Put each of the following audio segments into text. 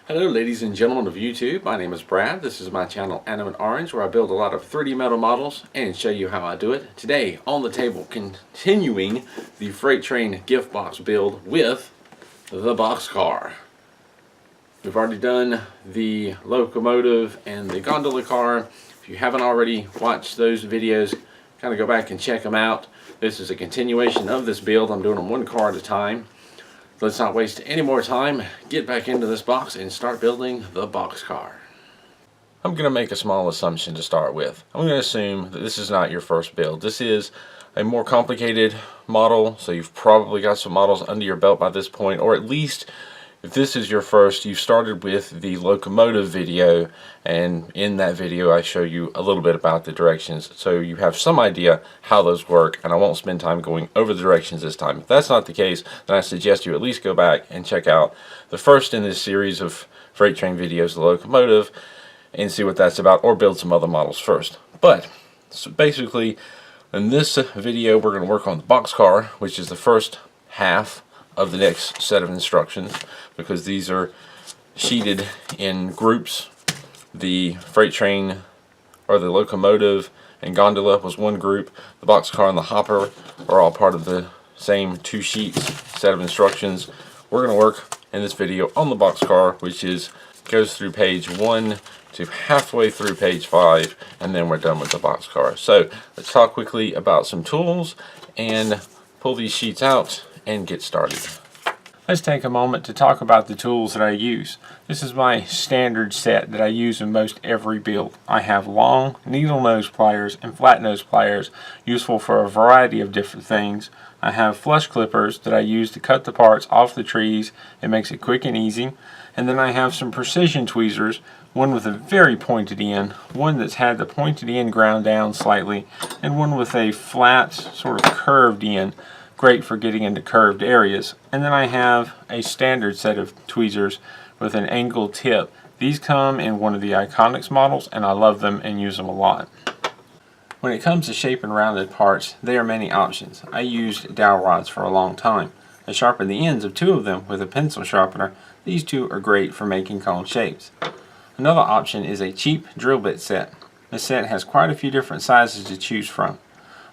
Hello ladies and gentlemen of YouTube, my name is Brad. This is my channel Animate Orange, where I build a lot of 3D metal models and show you how I do it. Today on the table, continuing the freight train gift box build with the boxcar. We've already done the locomotive and the gondola car. If you haven't already watched those videos, kind of go back and check them out. This is a continuation of this build. I'm doing them one car at a time. Let's not waste any more time. Get back into this box and start building the boxcar. I'm going to make a small assumption to start with. I'm going to assume that this is not your first build. This is a more complicated model, so you've probably got some models under your belt by this point, or at least if this is your first, you've started with the locomotive video, and in that video I show you a little bit about the directions, so you have some idea how those work, and I won't spend time going over the directions this time. If that's not the case, then I suggest you at least go back and check out the first in this series of freight train videos, the locomotive, and see what that's about, or build some other models first. But so basically in this video we're going to work on the boxcar, which is the first half of the next set of instructions, because these are sheeted in groups. The freight train, or the locomotive and gondola, was one group. The boxcar and the hopper are all part of the same two sheets set of instructions. We're going to work in this video on the boxcar, which goes through page 1 to halfway through page 5, and then we're done with the boxcar. So let's talk quickly about some tools and pull these sheets out and get started. Let's take a moment to talk about the tools that I use. This is my standard set that I use in most every build. I have long needle nose pliers and flat nose pliers, useful for a variety of different things. I have flush clippers that I use to cut the parts off the trees. It makes it quick and easy. And then I have some precision tweezers, one with a very pointed end, one that's had the pointed end ground down slightly, and one with a flat, sort of curved end. Great for getting into curved areas. And then I have a standard set of tweezers with an angled tip. These come in one of the Iconics models, and I love them and use them a lot. When it comes to shaping rounded parts, there are many options. I used dowel rods for a long time. I sharpened the ends of two of them with a pencil sharpener. These two are great for making cone shapes. Another option is a cheap drill bit set. This set has quite a few different sizes to choose from.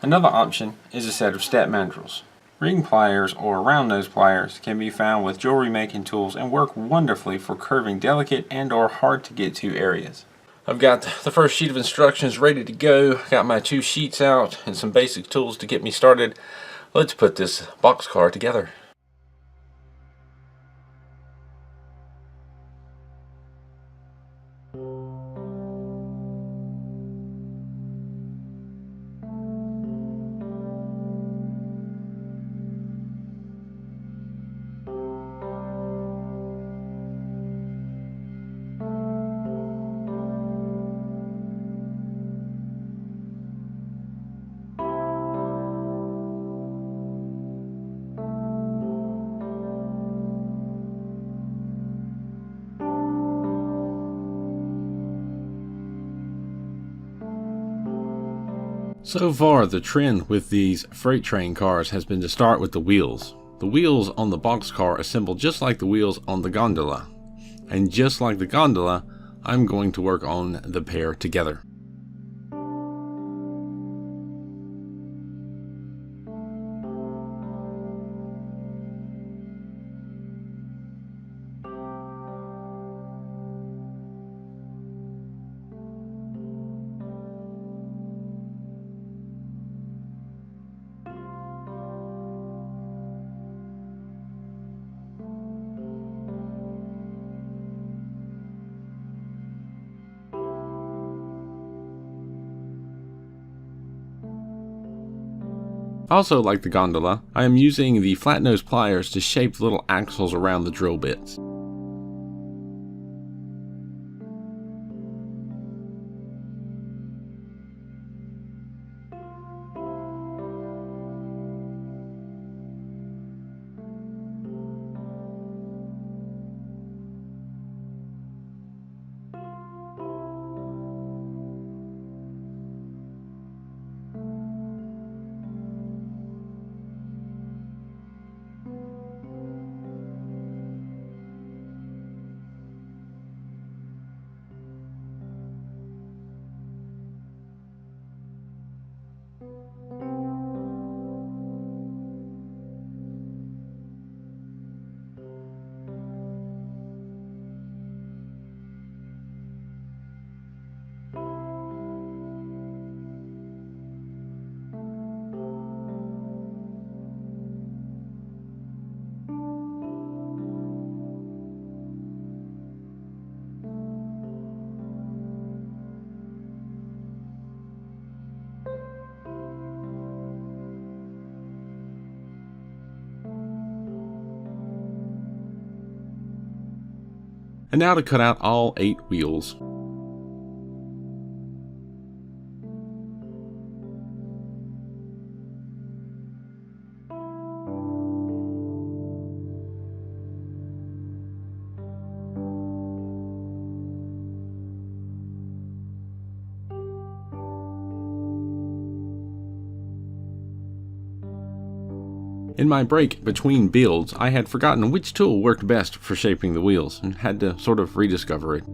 Another option is a set of step mandrels. Ring pliers or round nose pliers can be found with jewelry making tools and work wonderfully for curving delicate and or hard to get to areas. I've got the first sheet of instructions ready to go. Got my two sheets out and some basic tools to get me started. Let's put this boxcar together. So far, the trend with these freight train cars has been to start with the wheels. The wheels on the boxcar assemble just like the wheels on the gondola. And just like the gondola, I'm going to work on the pair together. Also, like the gondola, I am using the flat nose pliers to shape little axles around the drill bits. And now to cut out all 8 wheels. In my break between builds, I had forgotten which tool worked best for shaping the wheels and had to sort of rediscover it.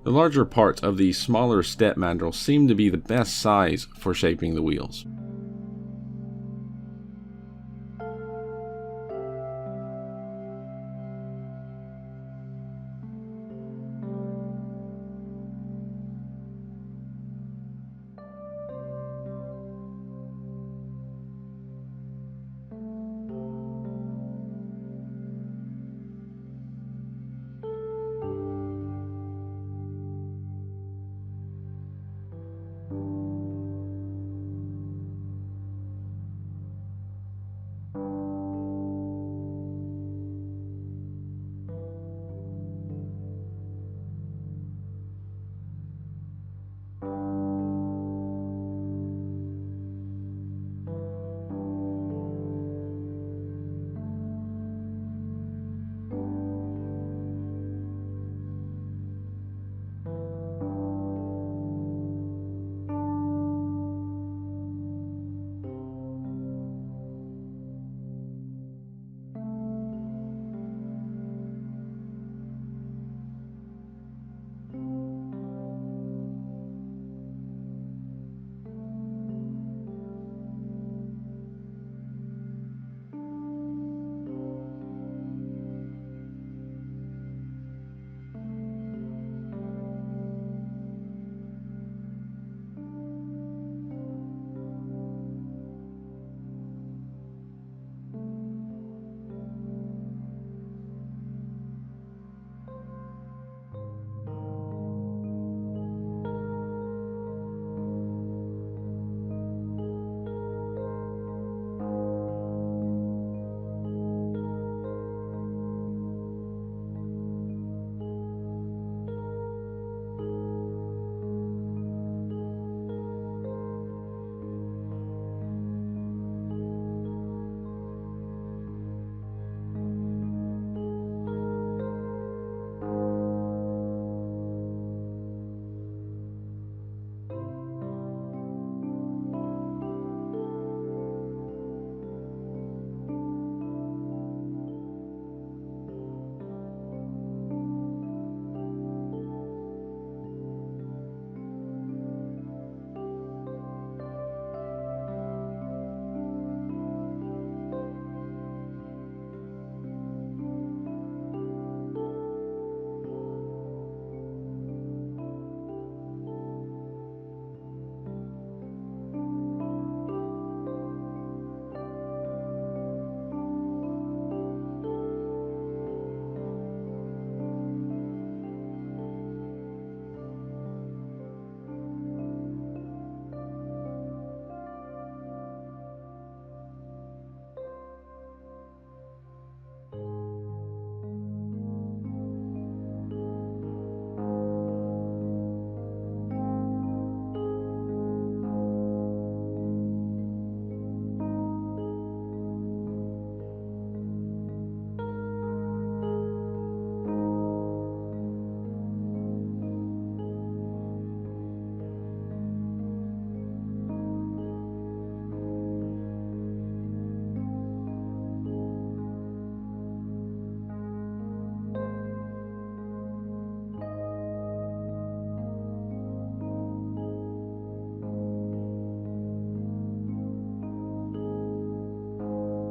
The larger parts of the smaller step mandrel seem to be the best size for shaping the wheels.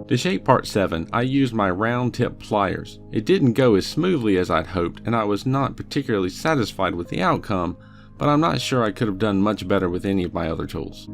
To shape part 7, I used my round tip pliers. It didn't go as smoothly as I'd hoped, and I was not particularly satisfied with the outcome, but I'm not sure I could have done much better with any of my other tools.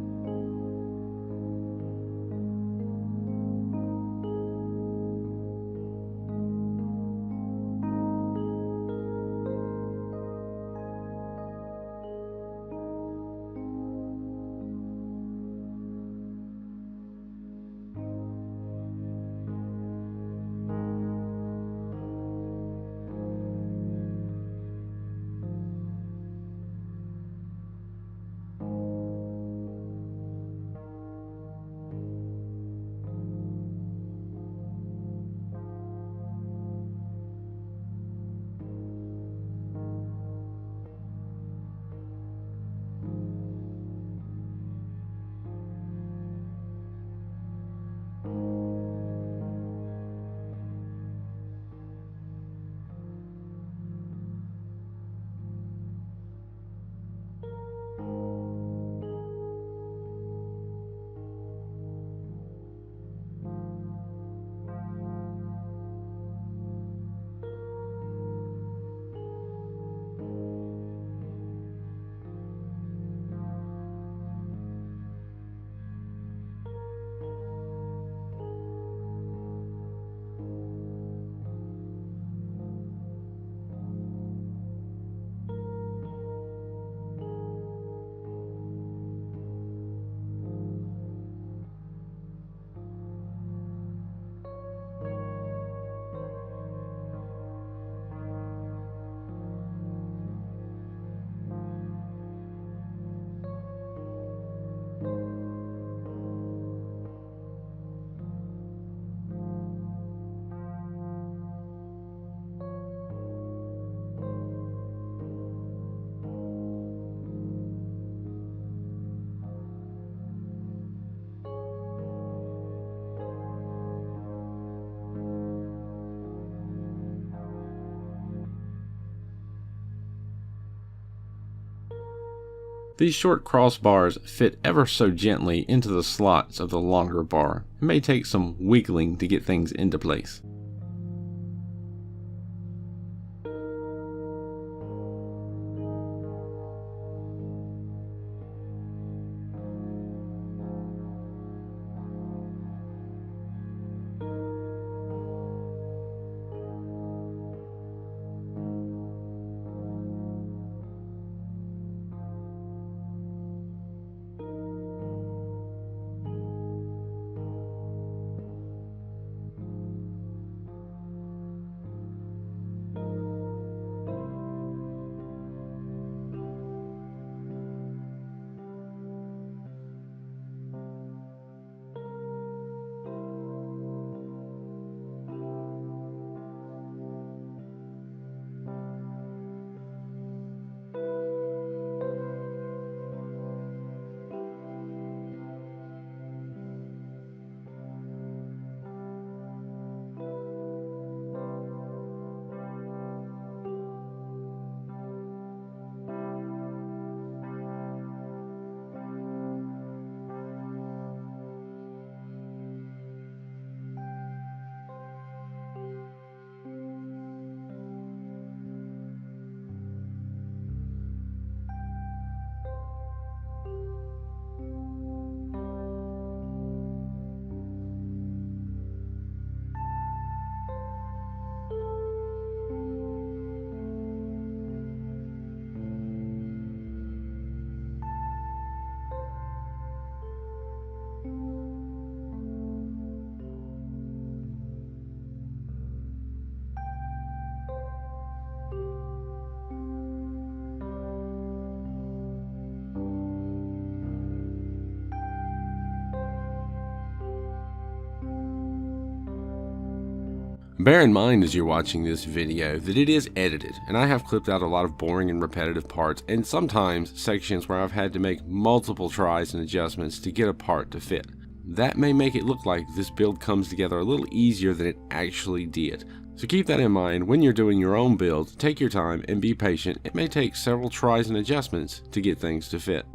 These short crossbars fit ever so gently into the slots of the longer bar. It may take some wiggling to get things into place. Bear in mind as you're watching this video that it is edited, and I have clipped out a lot of boring and repetitive parts, and sometimes sections where I've had to make multiple tries and adjustments to get a part to fit. That may make it look like this build comes together a little easier than it actually did. So keep that in mind when you're doing your own build. Take your time and be patient. It may take several tries and adjustments to get things to fit.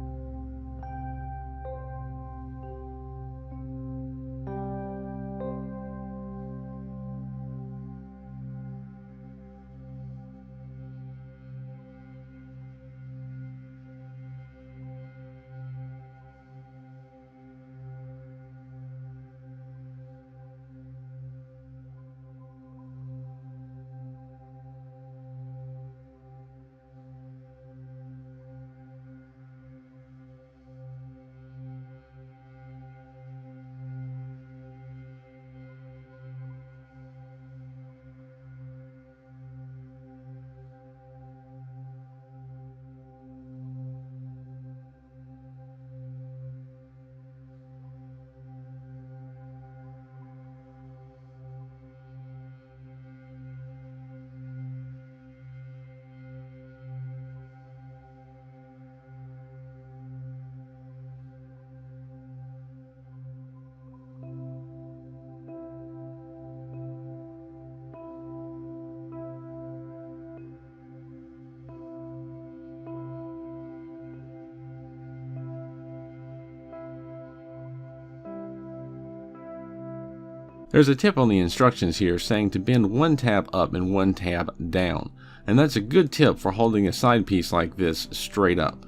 There's a tip on the instructions here saying to bend one tab up and one tab down, and that's a good tip for holding a side piece like this straight up.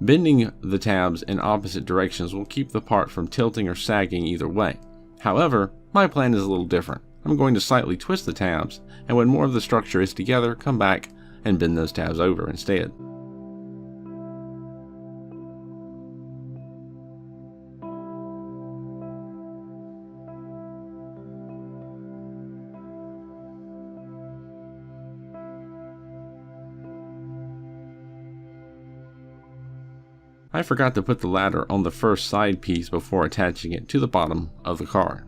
Bending the tabs in opposite directions will keep the part from tilting or sagging either way. However, my plan is a little different. I'm going to slightly twist the tabs, and when more of the structure is together, come back and bend those tabs over instead. I forgot to put the ladder on the first side piece before attaching it to the bottom of the car.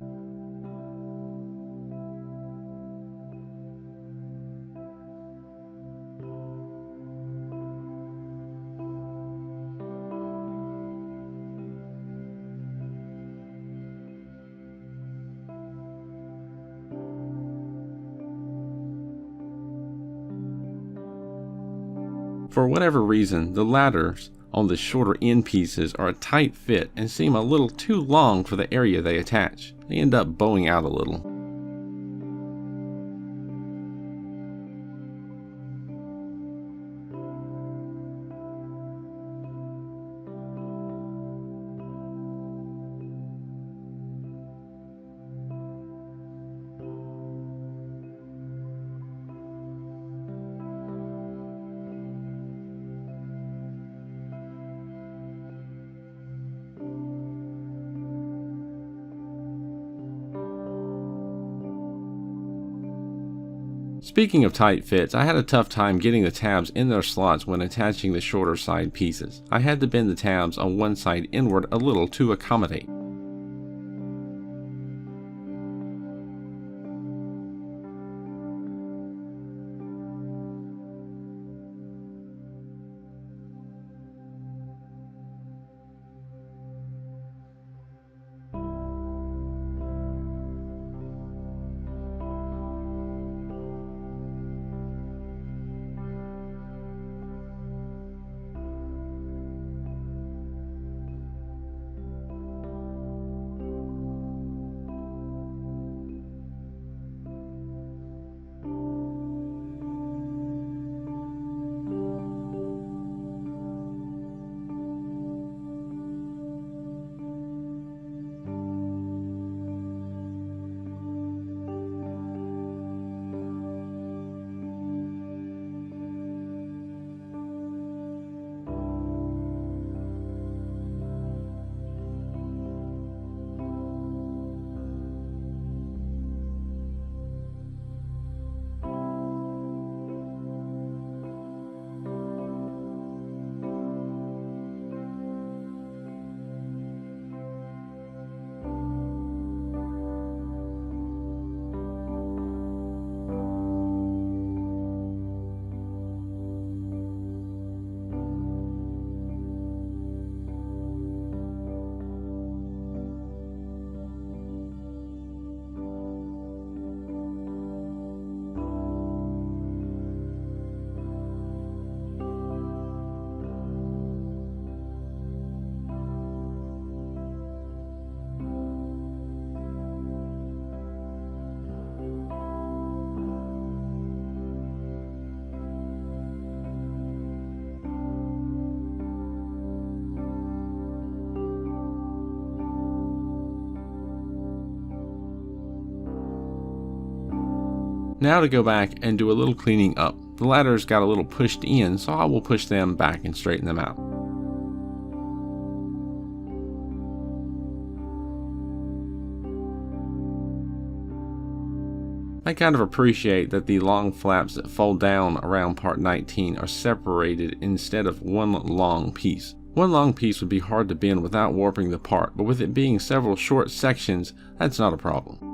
For whatever reason, the ladders on the shorter end pieces are a tight fit and seem a little too long for the area they attach. They end up bowing out a little. Speaking of tight fits, I had a tough time getting the tabs in their slots when attaching the shorter side pieces. I had to bend the tabs on one side inward a little to accommodate. Now to go back and do a little cleaning up. The ladders got a little pushed in, so I will push them back and straighten them out. I kind of appreciate that the long flaps that fold down around part 19 are separated instead of one long piece. One long piece would be hard to bend without warping the part, but with it being several short sections, that's not a problem.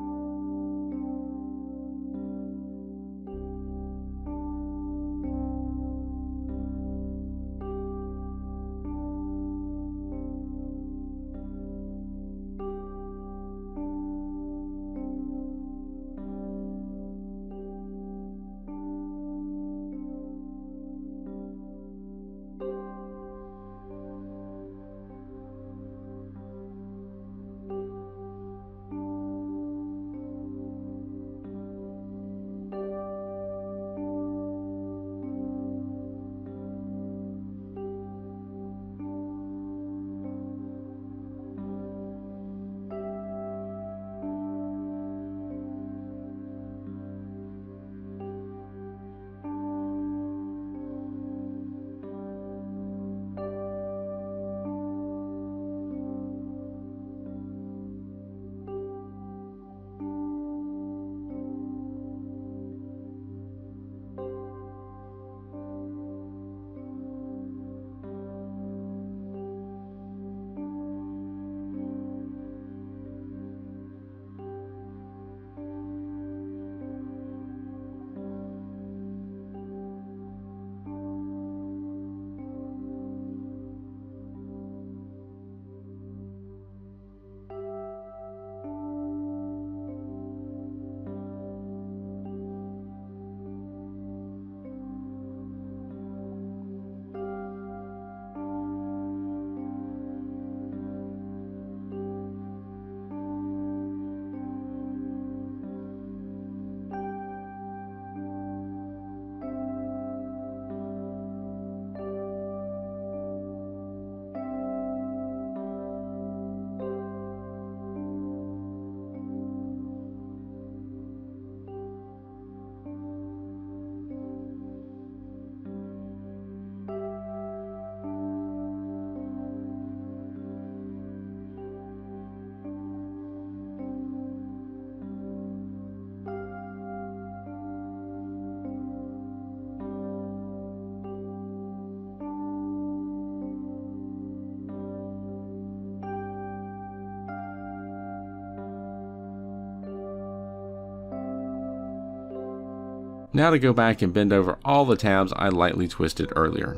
Now to go back and bend over all the tabs I lightly twisted earlier.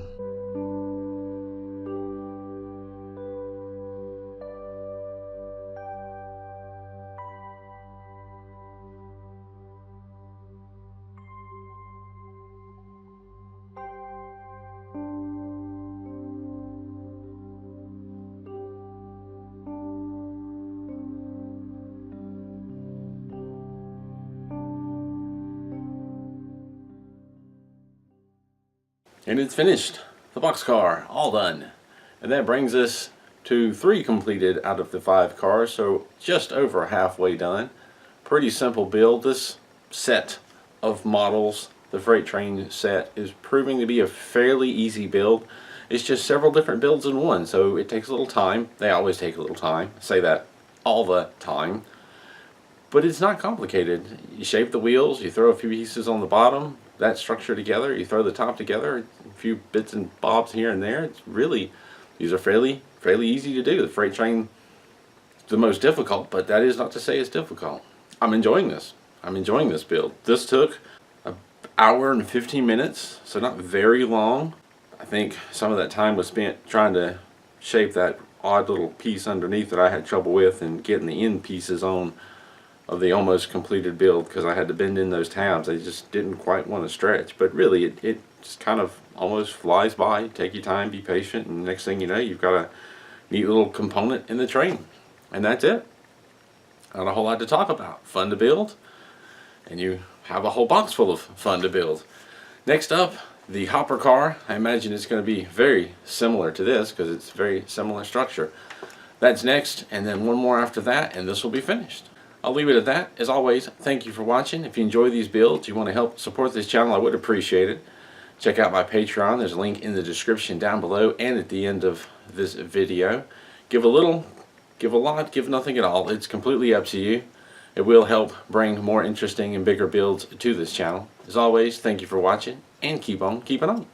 And it's finished. The boxcar, all done. And that brings us to 3 completed out of the 5 cars, so just over halfway done. Pretty simple build. This set of models, the freight train set, is proving to be a fairly easy build. It's just several different builds in one, so it takes a little time. They always take a little time. I say that all the time. But it's not complicated. You shape the wheels, you throw a few pieces on the bottom, that structure together, you throw the top together, a few bits and bobs here and there. It's really, these are fairly easy to do. The freight train is the most difficult, but that is not to say it's difficult. I'm enjoying this. I'm enjoying this build. This took an hour and 15 minutes, so not very long. I think some of that time was spent trying to shape that odd little piece underneath that I had trouble with and getting the end pieces on of the almost completed build, because I had to bend in those tabs. They just didn't quite want to stretch, but really it just kind of almost flies by. Take your time, be patient, and next thing you know, you've got a neat little component in the train, and that's it. Not a whole lot to talk about. Fun to build, and you have a whole box full of fun to build. Next up, the hopper car. I imagine it's going to be very similar to this because it's very similar structure. That's next, and then one more after that, and this will be finished. I'll leave it at that. As always, thank you for watching. If you enjoy these builds, you want to help support this channel, I would appreciate it. Check out my Patreon. There's a link in the description down below and at the end of this video. Give a little, give a lot, give nothing at all. It's completely up to you. It will help bring more interesting and bigger builds to this channel. As always, thank you for watching, and keep on keeping on.